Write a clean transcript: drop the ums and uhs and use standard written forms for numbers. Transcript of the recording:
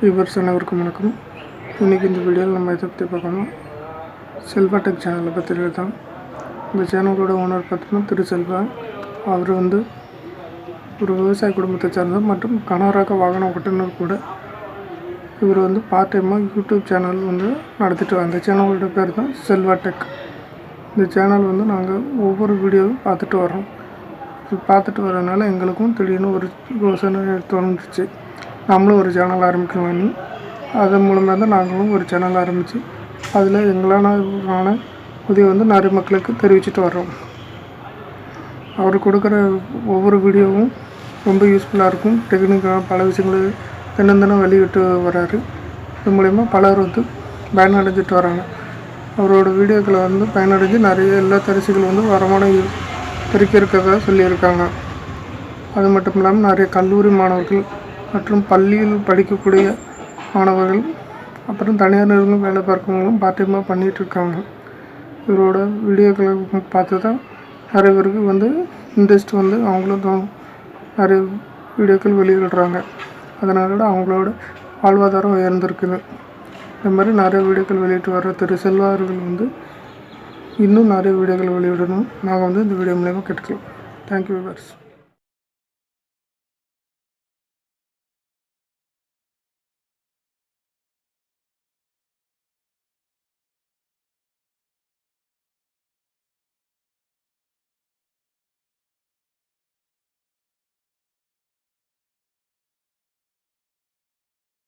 Viewers அனைவருக்கும் வணக்கம். இன்றைக்கி இந்த வீடியோவில் நம்ம இதை பற்றி பார்க்கணும். செல்வா டெக் சேனலை பற்றி தான். இந்த சேனலோட ஓனர் பார்த்தோம்னா திரு செல்வா. அவர் ஒரு விவசாய குடும்பத்தை சார்ந்த மற்றும் கனரக வாகன ஓட்டுநர் கூட. இவர் பார்ட் டைமாக யூடியூப் சேனல் நடத்திட்டு அந்த சேனலோட பேர் தான் செல்வா டெக். இந்த சேனல் நாங்கள் ஒவ்வொரு வீடியோவும் பார்த்துட்டு வரோம். பார்த்துட்டு வரதுனால எங்களுக்கும் திடீர்னு ஒரு யோசனை தோணுச்சு, நம்மளும் ஒரு சேனல் ஆரம்பிக்கலாம்னு. அதன் மூலமாக தான் நாங்களும் ஒரு சேனல் ஆரம்பித்து அதில் எங்களான உதவி நிறைய மக்களுக்கு தெரிவிச்சிட்டு வர்றோம். அவர் கொடுக்குற ஒவ்வொரு வீடியோவும் ரொம்ப யூஸ்ஃபுல்லாக இருக்கும். டெக்னிக்காக பல விஷயங்களை தினம் வெளியிட்டு வர்றாரு. இது மூலயமா பலர் பயனடைஞ்சிட்டு வராங்க. அவரோட வீடியோக்களை பயனடைஞ்சு நிறைய இல்லத்தரசிகள் வருமானம் பெருக்கி இருக்கிறதா சொல்லியிருக்காங்க. அது மட்டும் இல்லாமல் நிறைய கல்லூரி மாணவர்கள் மற்றும் பள்ளியில் படிக்கக்கூடிய மாணவர்கள் அப்புறம் தனியார் நிறுவனம் வேலை பார்க்கவங்களும் பார்ட் டைமாக பண்ணிகிட்ருக்காங்க. இவரோட வீடியோக்களை பார்த்து தான் நிறைய பேருக்கு இன்ட்ரெஸ்ட் அவங்களும் நிறைய வீடியோக்கள் வெளியிடுறாங்க. அதனால அவங்களோட வாழ்வாதாரம் உயர்ந்திருக்குது. இந்த மாதிரி நிறைய வீடியோக்கள் வெளியிட்டு வர்ற திரு செல்வா அவர்கள் இன்னும் நிறைய வீடியோக்கள் வெளியிடணும். நாங்கள் இந்த வீடியோ மூலமாக கேட்டுக்கலாம். Thank you viewers.